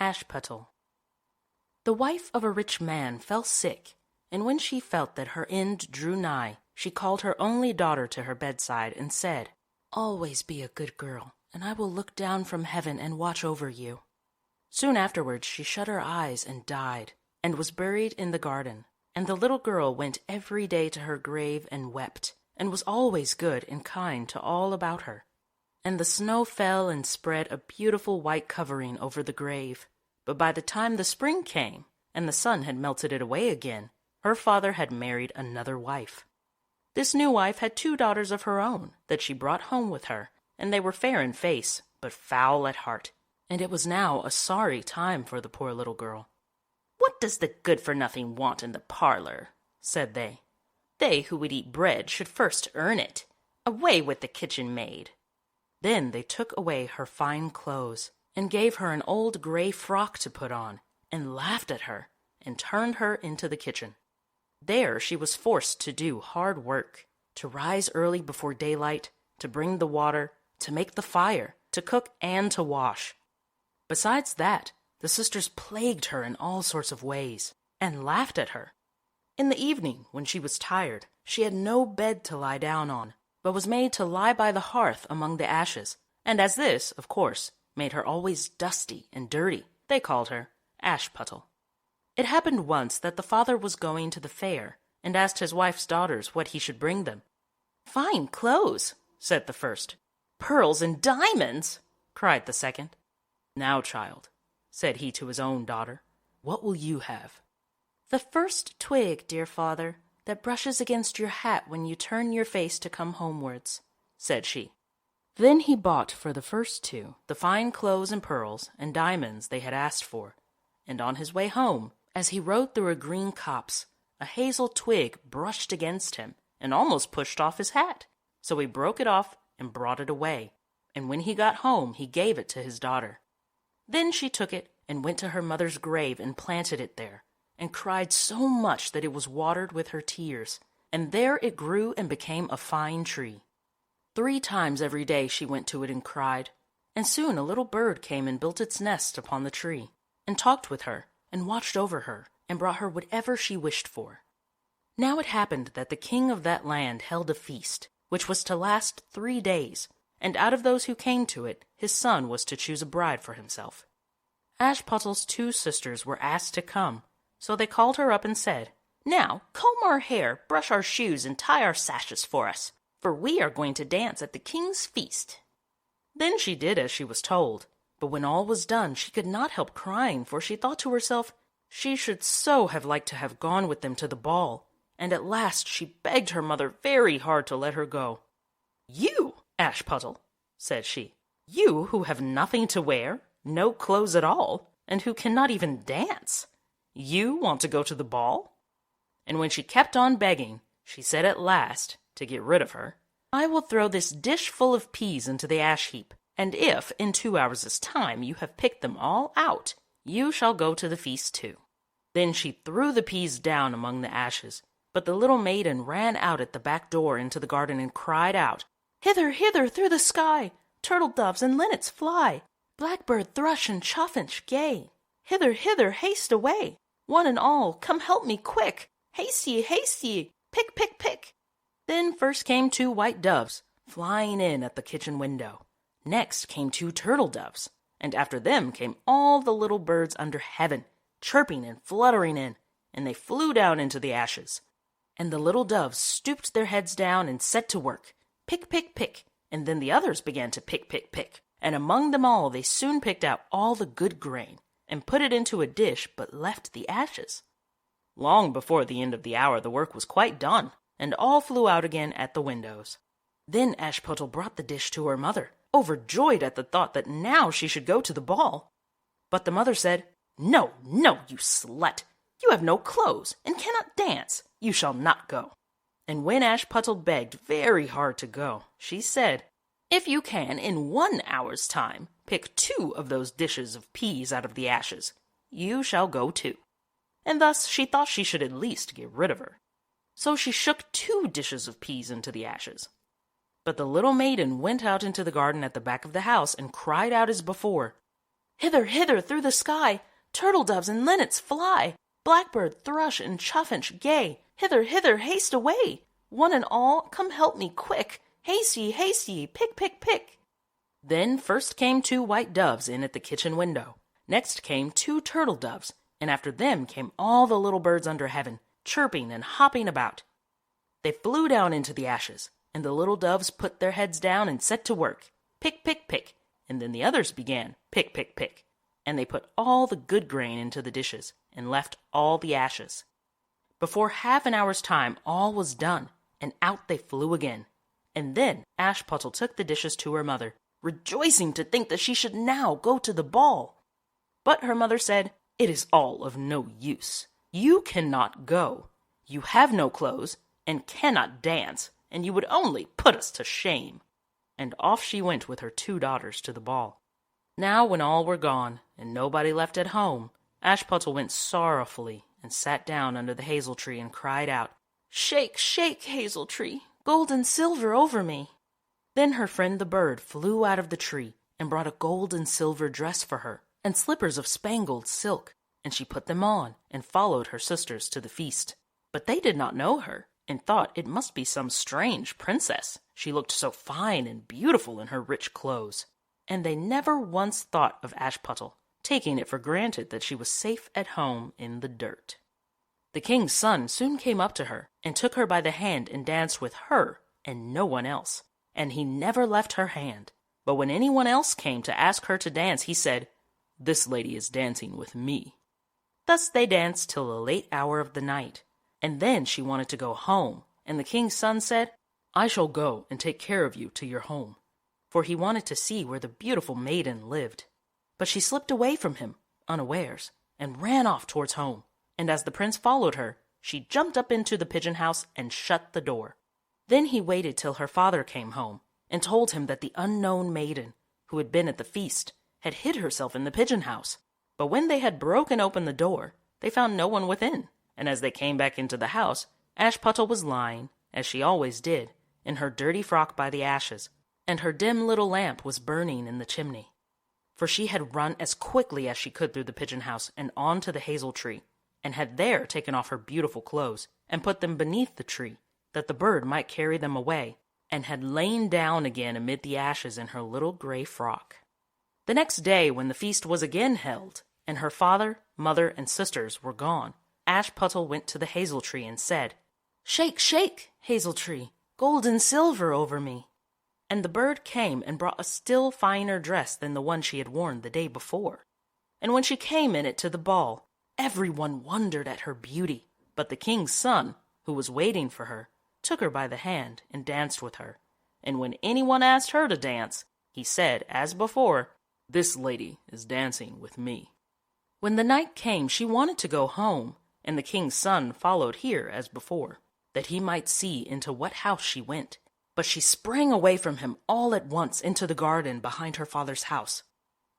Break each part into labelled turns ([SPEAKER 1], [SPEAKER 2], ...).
[SPEAKER 1] Ashputtel. The wife of a rich man fell sick, and when she felt that her end drew nigh, she called her only daughter to her bedside and said, "Always be a good girl, and I will look down from heaven and watch over you." Soon afterwards she shut her eyes and died, and was buried in the garden. And the little girl went every day to her grave and wept, and was always good and kind to all about her. And the snow fell and spread a beautiful white covering over the grave. But by the time the spring came, and the sun had melted it away again, her father had married another wife. This new wife had 2 daughters of her own that she brought home with her, and they were fair in face, but foul at heart. And it was now a sorry time for the poor little girl. "What does the good-for-nothing want in the parlor?" said they. "They who would eat bread should first earn it. Away with the kitchen maid." Then they took away her fine clothes, and gave her an old gray frock to put on, and laughed at her, and turned her into the kitchen. There she was forced to do hard work, to rise early before daylight, to bring the water, to make the fire, to cook and to wash. Besides that, the sisters plagued her in all sorts of ways, and laughed at her. In the evening, when she was tired, she had no bed to lie down on, but was made to lie by the hearth among the ashes, and as this, of course, made her always dusty and dirty, they called her Ashputtel. It happened once that the father was going to the fair, and asked his wife's daughters what he should bring them. "Fine clothes," said the first. "Pearls and diamonds," cried the second. "Now, child," said he to his own daughter, "what will you have?" "The first twig, dear father, that brushes against your hat when you turn your face to come homewards," said she. Then he bought for the first 2 the fine clothes and pearls and diamonds they had asked for, and on his way home, as he rode through a green copse, a hazel twig brushed against him and almost pushed off his hat. So he broke it off and brought it away, and when he got home he gave it to his daughter. Then she took it and went to her mother's grave and planted it there, and cried so much that it was watered with her tears, and there it grew and became a fine tree. 3 times every day she went to it and cried, and soon a little bird came and built its nest upon the tree, and talked with her, and watched over her, and brought her whatever she wished for. Now it happened that the king of that land held a feast, which was to last 3 days, and out of those who came to it, his son was to choose a bride for himself. Ashputtel's 2 sisters were asked to come, so they called her up and said, "Now comb our hair, brush our shoes, and tie our sashes for us, for we are going to dance at the king's feast." Then she did as she was told, but when all was done she could not help crying, for she thought to herself she should so have liked to have gone with them to the ball, and at last she begged her mother very hard to let her go. "You, Ashputtel," said she, "you who have nothing to wear, no clothes at all, and who cannot even dance, you want to go to the ball?" And when she kept on begging, she said at last, to get rid of her, "I will throw this dish full of peas into the ash heap, and if in 2 hours' time you have picked them all out, you shall go to the feast too." Then she threw the peas down among the ashes, but the little maiden ran out at the back door into the garden and cried out, "Hither, hither, through the sky, turtle-doves and linnets fly, blackbird, thrush, and chaffinch gay, hither, hither, haste away, one and all, come help me quick, haste ye, pick, pick, pick." Then first came 2 white doves, flying in at the kitchen window. Next came 2 turtle-doves, and after them came all the little birds under heaven, chirping and fluttering in, and they flew down into the ashes. And the little doves stooped their heads down and set to work, pick, pick, pick, and then the others began to pick, pick, pick, and among them all they soon picked out all the good grain, and put it into a dish, but left the ashes. Long before the end of the hour the work was quite done, and all flew out again at the windows. Then Ashputtel brought the dish to her mother, overjoyed at the thought that now she should go to the ball. But the mother said, "No, no, you slut! You have no clothes, and cannot dance. You shall not go." And when Ashputtel begged very hard to go, she said, "If you can, in 1 hour's time, pick 2 of those dishes of peas out of the ashes, you shall go too." And thus she thought she should at least get rid of her. So she shook 2 dishes of peas into the ashes. But the little maiden went out into the garden at the back of the house and cried out as before, Hither, hither, through the sky, turtle doves and linnets fly, blackbird, thrush, and chaffinch gay, hither, hither, haste away! One and all, come help me quick, haste ye, pick, pick, pick! Then first came 2 white doves in at the kitchen window. Next came 2 turtle doves, and after them came all the little birds under heaven, chirping and hopping about. They flew down into the ashes, and the little doves put their heads down and set to work, pick, pick, pick, and then the others began, pick, pick, pick, and they put all the good grain into the dishes and left all the ashes. Before half an hour's time all was done, and out they flew again. And then Ashputtel took the dishes to her mother, rejoicing to think that she should now go to the ball. But her mother said, "It is all of no use. You cannot go. You have no clothes, and cannot dance, and you would only put us to shame." And off she went with her 2 daughters to the ball. Now when all were gone, and nobody left at home, Ashputtel went sorrowfully and sat down under the hazel tree and cried out, "Shake, shake, hazel tree, gold and silver over me." Then her friend the bird flew out of the tree and brought a gold and silver dress for her, and slippers of spangled silk, and she put them on and followed her sisters to the feast. But they did not know her, and thought it must be some strange princess, she looked so fine and beautiful in her rich clothes. And they never once thought of Ashputtel, taking it for granted that she was safe at home in the dirt. The king's son soon came up to her, and took her by the hand and danced with her and no one else, and he never left her hand. But when anyone else came to ask her to dance, he said, "This lady is dancing with me." Thus they danced till the late hour of the night, and then she wanted to go home, and the king's son said, "I shall go and take care of you to your home," for he wanted to see where the beautiful maiden lived. But she slipped away from him, unawares, and ran off towards home, and as the prince followed her, she jumped up into the pigeon house and shut the door. Then he waited till her father came home, and told him that the unknown maiden, who had been at the feast, had hid herself in the pigeon house. But when they had broken open the door, they found no one within, and as they came back into the house, Ashputtel was lying, as she always did, in her dirty frock by the ashes, and her dim little lamp was burning in the chimney. For she had run as quickly as she could through the pigeon house and on to the hazel tree, and had there taken off her beautiful clothes and put them beneath the tree, that the bird might carry them away, and had lain down again amid the ashes in her little gray frock. The next day, when the feast was again held, and her father, mother, and sisters were gone, Ashputtel went to the hazel tree and said, "Shake, shake, hazel tree, gold and silver over me." And the bird came and brought a still finer dress than the one she had worn the day before. And when she came in it to the ball, everyone wondered at her beauty, but the king's son, who was waiting for her, took her by the hand and danced with her. And when anyone asked her to dance, he said, as before, "This lady is dancing with me." When the night came, she wanted to go home, and the king's son followed here as before, that he might see into what house she went. But she sprang away from him all at once into the garden behind her father's house.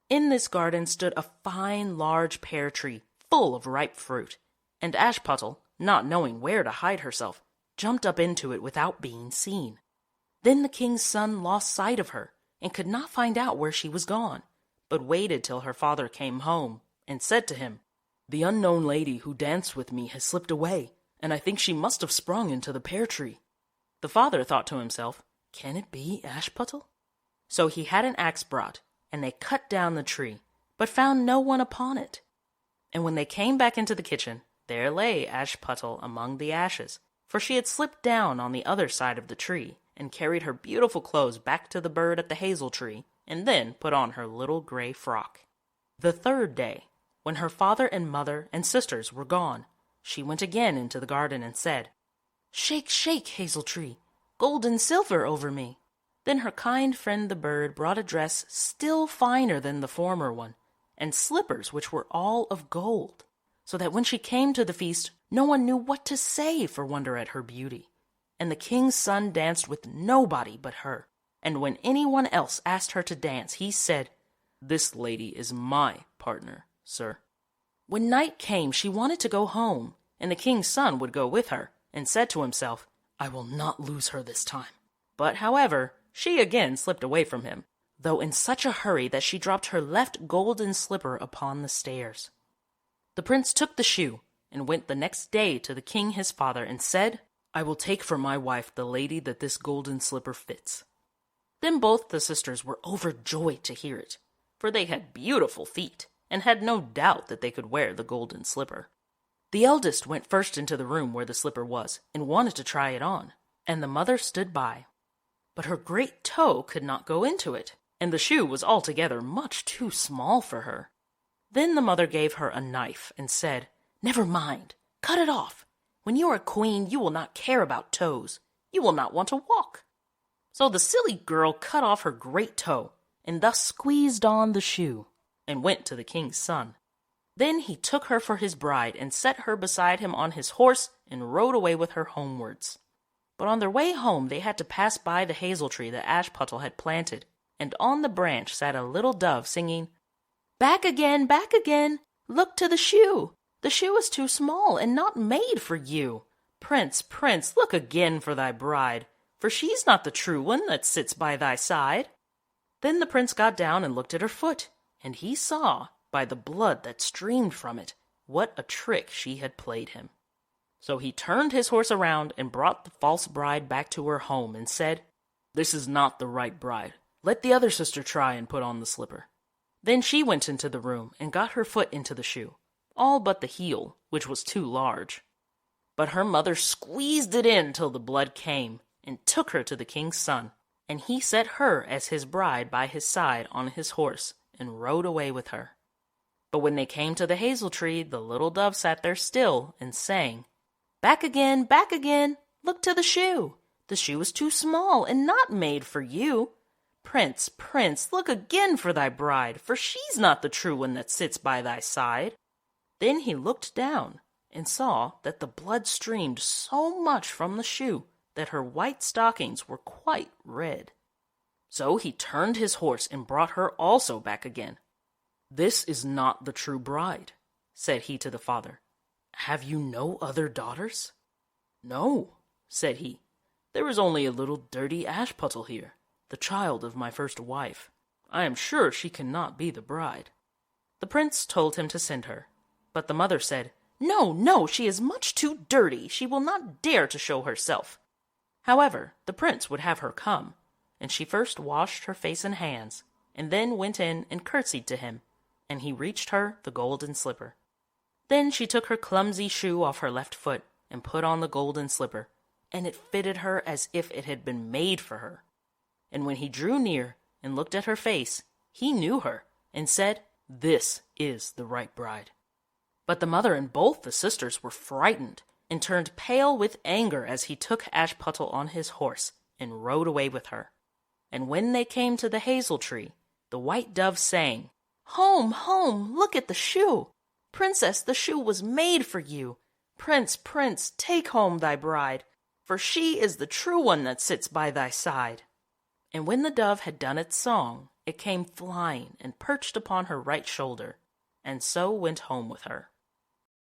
[SPEAKER 1] In this garden stood a fine large pear tree full of ripe fruit, and Ashputtel, not knowing where to hide herself, jumped up into it without being seen. Then the king's son lost sight of her, and could not find out where she was gone, but waited till her father came home, and said to him, "The unknown lady who danced with me has slipped away, and I think she must have sprung into the pear tree." The father thought to himself, "Can it be Ashputtel?" So he had an axe brought, and they cut down the tree, but found no one upon it. And when they came back into the kitchen, there lay Ashputtel among the ashes, for she had slipped down on the other side of the tree, and carried her beautiful clothes back to the bird at the hazel tree, and then put on her little gray frock. The third day, when her father and mother and sisters were gone, she went again into the garden and said, "Shake, shake, hazel tree, gold and silver over me." Then her kind friend the bird brought a dress still finer than the former one, and slippers which were all of gold, so that when she came to the feast, no one knew what to say for wonder at her beauty. And the king's son danced with nobody but her, and when anyone else asked her to dance, he said, "This lady is my partner, sir." When night came, she wanted to go home, and the king's son would go with her, and said to himself, "I will not lose her this time." But, however, she again slipped away from him, though in such a hurry that she dropped her left golden slipper upon the stairs. The prince took the shoe and went the next day to the king his father and said, "I will take for my wife the lady that this golden slipper fits." Then both the sisters were overjoyed to hear it, for they had beautiful feet and had no doubt that they could wear the golden slipper. The eldest went first into the room where the slipper was and wanted to try it on, and the mother stood by. But her great toe could not go into it, and the shoe was altogether much too small for her. Then the mother gave her a knife and said, "Never mind, cut it off. When you are queen, you will not care about toes. You will not want to walk." So the silly girl cut off her great toe, and thus squeezed on the shoe, and went to the king's son. Then he took her for his bride and set her beside him on his horse and rode away with her homewards. But on their way home they had to pass by the hazel tree that Ashputtel had planted, and on the branch sat a little dove singing, back again, look to the shoe. The shoe is too small and not made for you. Prince, prince, look again for thy bride, for she's not the true one that sits by thy side." Then the prince got down and looked at her foot, and he saw, by the blood that streamed from it, what a trick she had played him. So he turned his horse around and brought the false bride back to her home and said, "This is not the right bride. Let the other sister try and put on the slipper." Then she went into the room and got her foot into the shoe, all but the heel, which was too large. But her mother squeezed it in till the blood came, and took her to the king's son, and he set her as his bride by his side on his horse, and rode away with her. But when they came to the hazel tree, the little dove sat there still, and sang, back again, look to the shoe. The shoe is too small, and not made for you. Prince, prince, look again for thy bride, for she's not the true one that sits by thy side." Then he looked down, and saw that the blood streamed so much from the shoe that her white stockings were quite red. So he turned his horse and brought her also back again. "This is not the true bride," said he to the father. "Have you no other daughters?" "No," said he. "There is only a little dirty Ashputtel here, the child of my first wife. I am sure she cannot be the bride." The prince told him to send her, but the mother said, No, she is much too dirty. She will not dare to show herself." However, the prince would have her come, and she first washed her face and hands, and then went in and curtsied to him, and he reached her the golden slipper. Then she took her clumsy shoe off her left foot and put on the golden slipper, and it fitted her as if it had been made for her. And when he drew near and looked at her face, he knew her, and said, "This is the right bride." But the mother and both the sisters were frightened, and turned pale with anger as he took Ashputtel on his horse, and rode away with her. And when they came to the hazel tree, the white dove sang, "Home, home, look at the shoe! Princess, the shoe was made for you. Prince, prince, take home thy bride, for she is the true one that sits by thy side." And when the dove had done its song, it came flying and perched upon her right shoulder, and so went home with her.